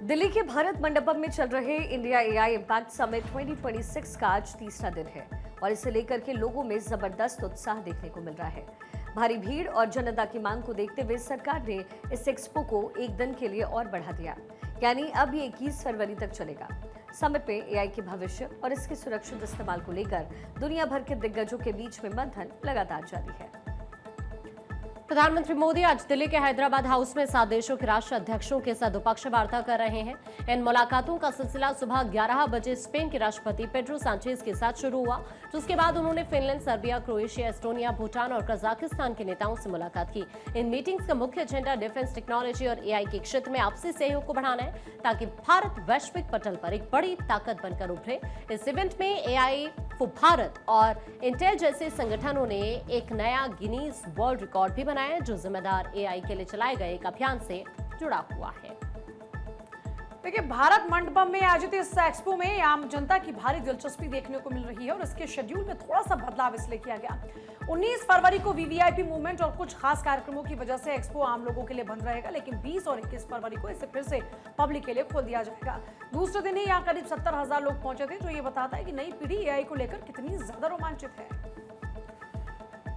दिल्ली के भारत मंडपम में चल रहे इंडिया एआई इम्पैक्ट समिट 2026 का आज तीसरा दिन है और इसे लेकर के लोगों में जबरदस्त उत्साह देखने को मिल रहा है। भारी भीड़ और जनता की मांग को देखते हुए सरकार ने इस एक्सपो को एक दिन के लिए और बढ़ा दिया, यानी अब ये 21 फरवरी तक चलेगा। समिट में एआई के भविष्य और इसके सुरक्षित इस्तेमाल को लेकर दुनिया भर के दिग्गजों के बीच में मंथन लगातार जारी है। प्रधानमंत्री मोदी आज दिल्ली के हैदराबाद हाउस में 7 देशों के राष्ट्र अध्यक्षों के साथ द्विपक्षीय वार्ता कर रहे हैं। इन मुलाकातों का सिलसिला सुबह 11 बजे स्पेन के राष्ट्रपति पेड्रो सांचेज के साथ शुरू हुआ, जिसके बाद उन्होंने Finland, Serbia, Croatia, Estonia, Bhutan और कजाकिस्तान के नेताओं से मुलाकात की। इन मीटिंग्स का मुख्य एजेंडा डिफेंस टेक्नोलॉजी और एआई के क्षेत्र में आपसी सहयोग को बढ़ाना है, ताकि भारत वैश्विक पटल पर एक बड़ी ताकत बनकर उभरे। इस इवेंट में एआई फॉर भारत और इंटेल जैसे संगठनों ने एक नया गिनीज वर्ल्ड रिकॉर्ड भी बनाया, जो जिम्मेदार एआई के लिए चलाए गए एक अभियान से जुड़ा हुआ है। देखिए, भारत मंडपम में आयोजित इस एक्सपो में आम जनता की भारी दिलचस्पी देखने को मिल रही है और इसके शेड्यूल में थोड़ा सा बदलाव इसलिए किया गया। 19 फरवरी को वीवीआईपी मूवमेंट और कुछ खास कार्यक्रमों की वजह से एक्सपो आम लोगों के लिए बंद रहेगा, लेकिन 20 और 21 फरवरी को इसे फिर से पब्लिक के लिए खोल दिया जाएगा। दूसरे दिन ही यहाँ करीब 70,000 लोग पहुंचे थे, जो ये बताता है कि नई पीढ़ी एआई को लेकर कितनी ज्यादा रोमांचित है।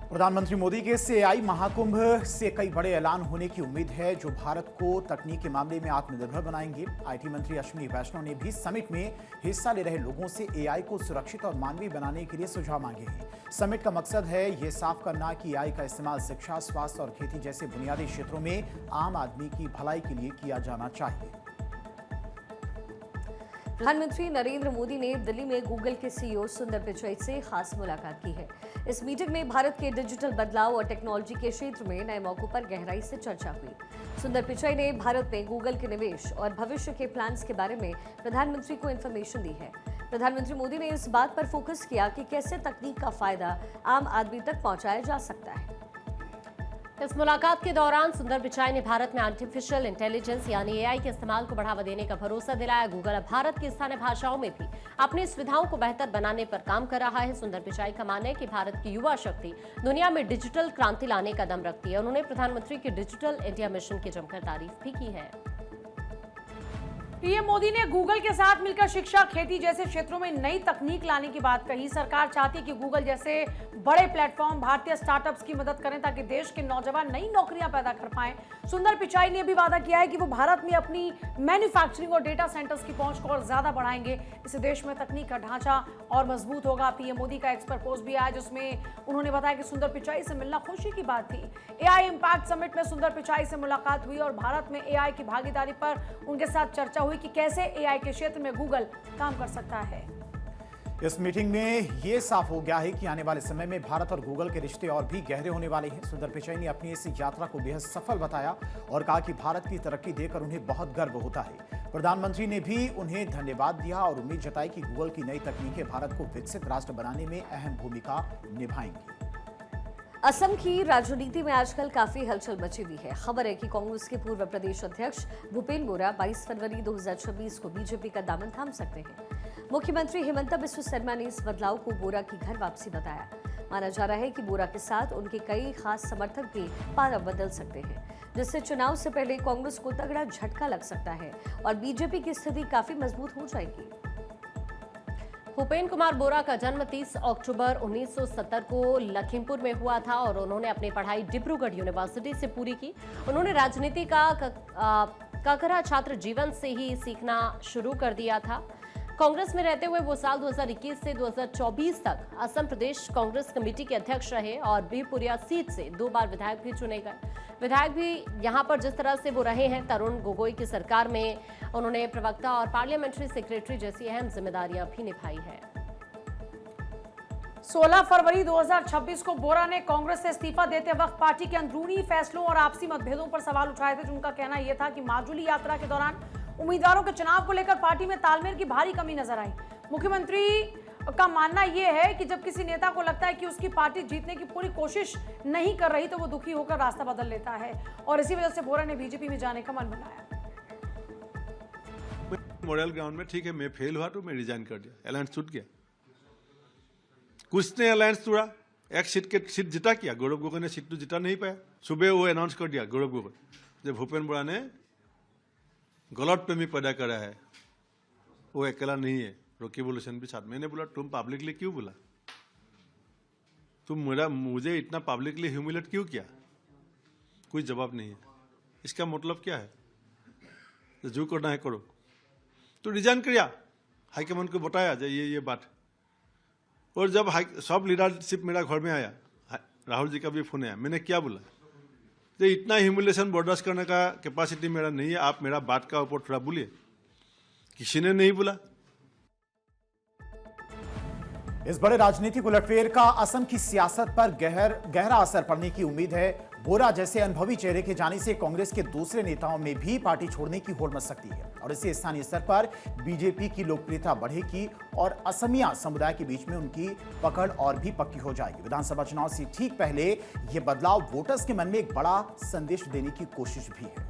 प्रधानमंत्री मोदी के इस एआई महाकुंभ से कई बड़े ऐलान होने की उम्मीद है, जो भारत को तकनीक के मामले में आत्मनिर्भर बनाएंगे। आईटी मंत्री अश्विनी वैष्णव ने भी समिट में हिस्सा ले रहे लोगों से एआई को सुरक्षित और मानवीय बनाने के लिए सुझाव मांगे हैं। समिट का मकसद है ये साफ करना कि एआई का इस्तेमाल शिक्षा, स्वास्थ्य और खेती जैसे बुनियादी क्षेत्रों में आम आदमी की भलाई के लिए किया जाना चाहिए। प्रधानमंत्री नरेंद्र मोदी ने दिल्ली में गूगल के सीईओ सुंदर पिचाई से खास मुलाकात की है। इस मीटिंग में भारत के डिजिटल बदलाव और टेक्नोलॉजी के क्षेत्र में नए मौकों पर गहराई से चर्चा हुई। सुंदर पिचाई ने भारत में गूगल के निवेश और भविष्य के प्लान्स के बारे में प्रधानमंत्री को इन्फॉर्मेशन दी है। प्रधानमंत्री मोदी ने इस बात पर फोकस किया कि कैसे तकनीक का फायदा आम आदमी तक पहुंचाया जा सकता है। इस मुलाकात के दौरान सुंदर पिचाई ने भारत में आर्टिफिशियल इंटेलिजेंस यानी एआई के इस्तेमाल को बढ़ावा देने का भरोसा दिलाया। गूगल अब भारत की स्थानीय भाषाओं में भी अपनी सुविधाओं को बेहतर बनाने पर काम कर रहा है। सुंदर पिचाई का मानना है कि भारत की युवा शक्ति दुनिया में डिजिटल क्रांति लाने का दम रखती है। उन्होंने प्रधानमंत्री के डिजिटल इंडिया मिशन की जमकर तारीफ भी की है। पीएम मोदी ने गूगल के साथ मिलकर शिक्षा, खेती जैसे क्षेत्रों में नई तकनीक लाने की बात कही। सरकार चाहती है कि गूगल जैसे बड़े प्लेटफॉर्म भारतीय स्टार्टअप्स की मदद करें, ताकि देश के नौजवान नई नौकरियां पैदा कर पाएं। सुंदर पिचाई ने भी वादा किया है कि वो भारत में अपनी मैन्युफैक्चरिंग और डेटा सेंटर्स की पहुंच को और ज्यादा बढ़ाएंगे। इससे देश में तकनीक का ढांचा और मजबूत होगा। पीएम मोदी का एक्सपर्ट पोस्ट भी आया, जिसमें उन्होंने बताया कि सुंदर पिचाई से मिलना खुशी की बात थी। एआई इम्पैक्ट समिट में सुंदर पिचाई से मुलाकात हुई और भारत में एआई की भागीदारी पर उनके साथ चर्चा हुई कि कैसे एआई के क्षेत्र में गूगल काम कर सकता है। इस मीटिंग में यह साफ हो गया है कि आने वाले समय में भारत और गूगल के रिश्ते और भी गहरे होने वाले हैं। सुंदर पिचाई ने अपनी इस यात्रा को बेहद सफल बताया और कहा कि भारत की तरक्की देखकर उन्हें बहुत गर्व होता है। प्रधानमंत्री ने भी उन्हें धन्यवाद दिया और उम्मीद जताई कि गूगल की नई तकनीकें भारत को विकसित राष्ट्र बनाने में अहम भूमिका निभाएंगी। असम की राजनीति में आजकल काफी हलचल मची हुई है। खबर है कि कांग्रेस के पूर्व प्रदेश अध्यक्ष भूपेन बोरा 22 फरवरी 2026 को बीजेपी का दामन थाम सकते हैं। मुख्यमंत्री हिमंता बिस्वा शर्मा ने इस बदलाव को बोरा की घर वापसी बताया। माना जा रहा है कि बोरा के साथ उनके कई खास समर्थक भी पारा बदल सकते हैं, जिससे चुनाव से पहले कांग्रेस को तगड़ा झटका लग सकता है और बीजेपी की स्थिति काफी मजबूत हो जाएगी। भूपेन कुमार बोरा का जन्म 30 अक्टूबर 1970 को लखीमपुर में हुआ था और उन्होंने अपनी पढ़ाई डिब्रूगढ़ यूनिवर्सिटी से पूरी की। उन्होंने राजनीति का ककरा छात्र जीवन से ही सीखना शुरू कर दिया था। कांग्रेस में रहते हुए वो साल 2021 से 2024 तक असम प्रदेश कांग्रेस कमेटी के अध्यक्ष रहे और बिहपुरिया सीट से 2 बार विधायक भी चुने गए। विधायक भी यहां पर जिस तरह से वो रहे हैं, तरुण गोगोई की सरकार में उन्होंने प्रवक्ता और पार्लियामेंट्री सेक्रेटरी जैसी अहम जिम्मेदारियां भी निभाई है। 16 फरवरी 2026 को बोरा ने कांग्रेस से इस्तीफा देते वक्त पार्टी के अंदरूनी फैसलों और आपसी मतभेदों पर सवाल उठाए थे। उनका कहना यह था कि माजुली यात्रा के दौरान उम्मीदवारों के चुनाव को लेकर पार्टी में तालमेल की भारी कमी नजर आई। मुख्यमंत्री का मानना यह है कि जब किसी नेता को लगता है कि उसकी पार्टी जीतने की पूरी कोशिश नहीं कर रही, तो वो दुखी होकर रास्ता बदल लेता है और इसी वजह से बोरा ने बीजेपी में जाने का मन बनाया। मॉडल ग्राउंड में ठीक है, मैं फेल हुआ तो मैं रिजाइन कर दिया, अलायंस टूट गया। कुछ ने अलायंस तोड़ा, एक सीट जीता किया, गौरव गोगोई ने सीट तो जीता नहीं पाया। सुबह वो अनाउंस कर दिया गौरव गोगोई, जब भूपेन बोरा ने गलत प्रेमी पैदा करा है, वो अकेला नहीं है, रॉकी एवोल्यूशन भी साथ। मैंने बोला तुम पब्लिकली क्यों बोला, तुम मुझे इतना पब्लिकली ह्यूमिलेट क्यों किया? कोई जवाब नहीं है। इसका मतलब क्या है? तो जो करना है करो। तो रिजाइन किया, हाईकमान को बताया ये बात। और जब सब लीडरशिप मेरा घर में आया, राहुल जी का भी फोन आया, मैंने क्या बोला, तो इतना ह्यूमिलेशन बर्दाश्त करने का कैपेसिटी मेरा नहीं है, आप मेरा बात का ऊपर थोड़ा बोलिए। किसी ने नहीं बोला। इस बड़े राजनीतिक उलटफेर का असम की सियासत पर गहरा असर पड़ने की उम्मीद है। बोरा जैसे अनुभवी चेहरे के जाने से कांग्रेस के दूसरे नेताओं में भी पार्टी छोड़ने की होड़ मच सकती है और इससे स्थानीय स्तर पर बीजेपी की लोकप्रियता बढ़ेगी और असमिया समुदाय के बीच में उनकी पकड़ और भी पक्की हो जाएगी। विधानसभा चुनाव से ठीक पहले यह बदलाव वोटर्स के मन में एक बड़ा संदेश देने की कोशिश भी है।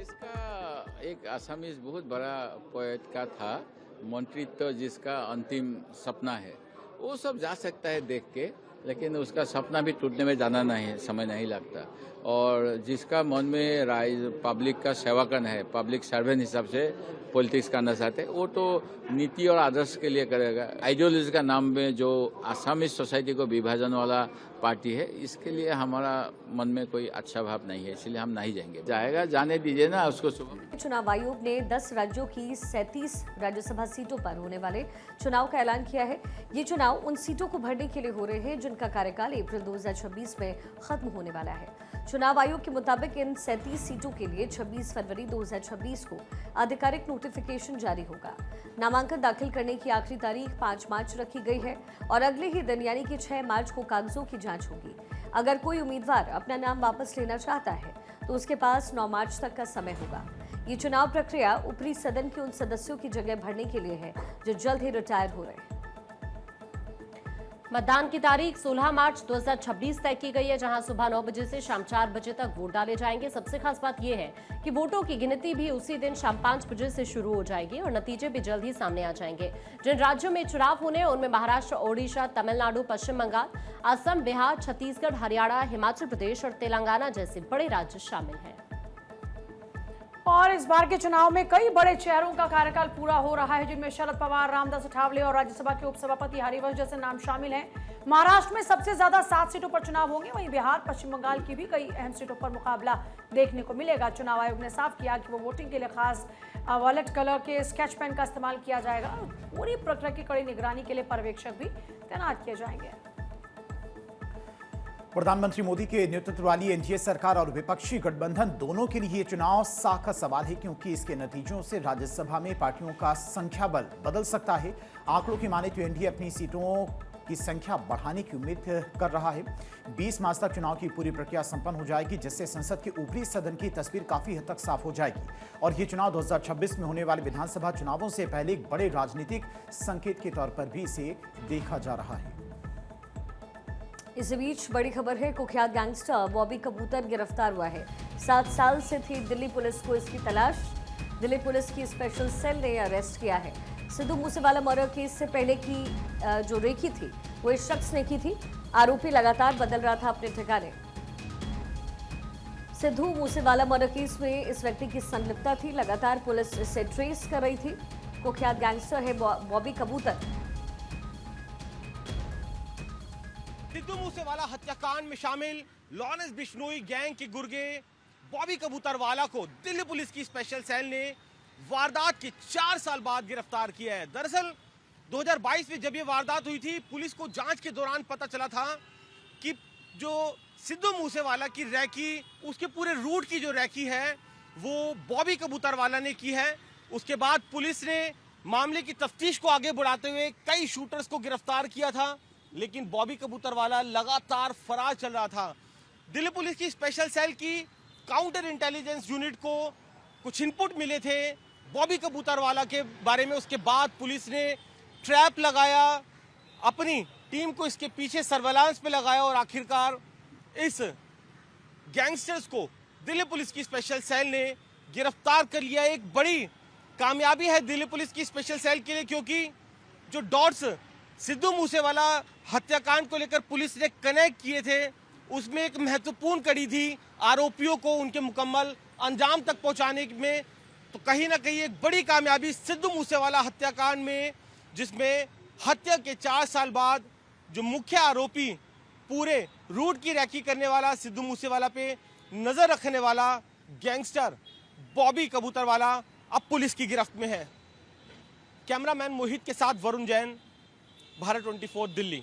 इसका एक आसामीज बहुत बड़ा पोएट का था, मंत्रित्व जिसका अंतिम सपना है, वो सब जा सकता है देख के, लेकिन उसका सपना भी टूटने में ज़्यादा नहीं समय नहीं लगता। और जिसका मन में पब्लिक का सेवा करना है, पब्लिक सर्वेंट हिसाब से पॉलिटिक्स करना चाहते हैं, वो तो नीति और आदर्श के लिए करेगा। आइडियोलॉजी का नाम में जो आसामी सोसाइटी को विभाजन वाला पार्टी है, इसके लिए हमारा मन में कोई अच्छा भाव नहीं है, इसलिए हम नहीं जाएंगे। जाएगा, जाने दीजिए ना उसको। चुनाव आयोग ने 10 राज्यों की 37 राज्यसभा सीटों पर होने वाले चुनाव का ऐलान किया है। ये चुनाव उन सीटों को भरने के लिए हो रहे हैं जिनका कार्यकाल अप्रैल 2026 में खत्म होने वाला है। चुनाव आयोग के मुताबिक इन 37 सीटों के लिए 26 फरवरी 2026 को आधिकारिक नोटिफिकेशन जारी होगा। नामांकन दाखिल करने की आखिरी तारीख 5 मार्च रखी गई है और अगले ही दिन यानी कि 6 मार्च को कागजों की जांच होगी। अगर कोई उम्मीदवार अपना नाम वापस लेना चाहता है तो उसके पास 9 मार्च तक का समय होगा। ये चुनाव प्रक्रिया ऊपरी सदन के उन सदस्यों की जगह भरने के लिए है जो जल्द ही रिटायर हो रहे हैं। मतदान की तारीख 16 मार्च 2026 तय की गई है, जहां सुबह 9 बजे से शाम 4 बजे तक वोट डाले जाएंगे। सबसे खास बात यह है कि वोटों की गिनती भी उसी दिन शाम 5 बजे से शुरू हो जाएगी और नतीजे भी जल्द ही सामने आ जाएंगे। जिन राज्यों में चुनाव होने हैं उनमें महाराष्ट्र, ओडिशा, तमिलनाडु, पश्चिम बंगाल, असम, बिहार, छत्तीसगढ़, हरियाणा, हिमाचल प्रदेश और तेलंगाना जैसे बड़े राज्य शामिल हैं। और इस बार के चुनाव में कई बड़े चेहरों का कार्यकाल पूरा हो रहा है, जिनमें शरद पवार, रामदास अठावले और राज्यसभा के उपसभापति हरिवंश जैसे नाम शामिल हैं। महाराष्ट्र में सबसे ज्यादा 7 सीटों पर चुनाव होंगे, वहीं बिहार, पश्चिम बंगाल की भी कई अहम सीटों पर मुकाबला देखने को मिलेगा। चुनाव आयोग ने साफ किया कि वो वोटिंग के लिए खास वॉलेट कलर के स्केच पेन का इस्तेमाल किया जाएगा और पूरी प्रक्रिया की कड़ी निगरानी के लिए पर्यवेक्षक भी तैनात किए जाएंगे। प्रधानमंत्री मोदी के नेतृत्व वाली एनडीए सरकार और विपक्षी गठबंधन दोनों के लिए ये चुनाव साख का सवाल है, क्योंकि इसके नतीजों से राज्यसभा में पार्टियों का संख्या बल बदल सकता है। आंकड़ों की माने तो एनडीए अपनी सीटों की संख्या बढ़ाने की उम्मीद कर रहा है। 20 मार्च तक चुनाव की पूरी प्रक्रिया संपन्न हो जाएगी, जिससे संसद के ऊपरी सदन की तस्वीर काफी हद तक साफ हो जाएगी और ये चुनाव 2026 में होने वाले विधानसभा चुनावों से पहले एक बड़े राजनीतिक संकेत के तौर पर भी इसे देखा जा रहा है। इस बीच बड़ी खबर है, कुख्यात गैंगस्टर बॉबी कबूतर गिरफ्तार हुआ है। 7 साल से थी दिल्ली पुलिस को इसकी तलाश। दिल्ली पुलिस की स्पेशल सेल ने अरेस्ट किया है। सिद्धू मूसेवाला मर्डर केस से पहले की जो रेकी थी वो इस शख्स ने की थी। आरोपी लगातार बदल रहा था अपने ठिकाने। सिद्धू मूसेवाला मर्डर केस में इस व्यक्ति की संलिप्तता थी, लगातार पुलिस इसे ट्रेस कर रही थी। कुख्यात गैंगस्टर है बॉबी कबूतर। सिद्धू मूसेवाला हत्याकांड में शामिल लॉरेंस बिश्नोई गैंग के गुर्गे बॉबी कबूतरवाला को दिल्ली पुलिस की स्पेशल सेल ने वारदात के 4 साल बाद गिरफ्तार किया है। दरअसल 2022 में जब ये वारदात हुई थी, पुलिस को जांच के दौरान पता चला था कि जो सिद्धू मूसेवाला की रैकी, उसके पूरे रूट की जो रैकी है वो बॉबी कबूतरवाला ने की है। उसके बाद पुलिस ने मामले की तफ्तीश को आगे बढ़ाते हुए कई शूटर्स को गिरफ्तार किया था, लेकिन बॉबी कबूतरवाला लगातार फरार चल रहा था। दिल्ली पुलिस की स्पेशल सेल की काउंटर इंटेलिजेंस यूनिट को कुछ इनपुट मिले थे बॉबी कबूतरवाला के बारे में। उसके बाद पुलिस ने ट्रैप लगाया, अपनी टीम को इसके पीछे सर्वेलांस पे लगाया और आखिरकार इस गैंगस्टर्स को दिल्ली पुलिस की स्पेशल सेल ने गिरफ्तार कर लिया। एक बड़ी कामयाबी है दिल्ली पुलिस की स्पेशल सेल के लिए, क्योंकि जो डॉट्स सिद्धू मूसेवाला हत्याकांड को लेकर पुलिस ने कनेक्ट किए थे, उसमें एक महत्वपूर्ण कड़ी थी आरोपियों को उनके मुकम्मल अंजाम तक पहुंचाने में तो कहीं ना कहीं एक बड़ी कामयाबी सिद्धू मूसेवाला हत्याकांड में, जिसमें हत्या के 4 साल बाद जो मुख्य आरोपी, पूरे रूट की रैकी करने वाला, सिद्धू मूसेवाला पे नजर रखने वाला गैंगस्टर बॉबी कबूतरवाला अब पुलिस की गिरफ्त में है। कैमरामैन मोहित के साथ वरुण जैन, भारत 24 दिल्ली।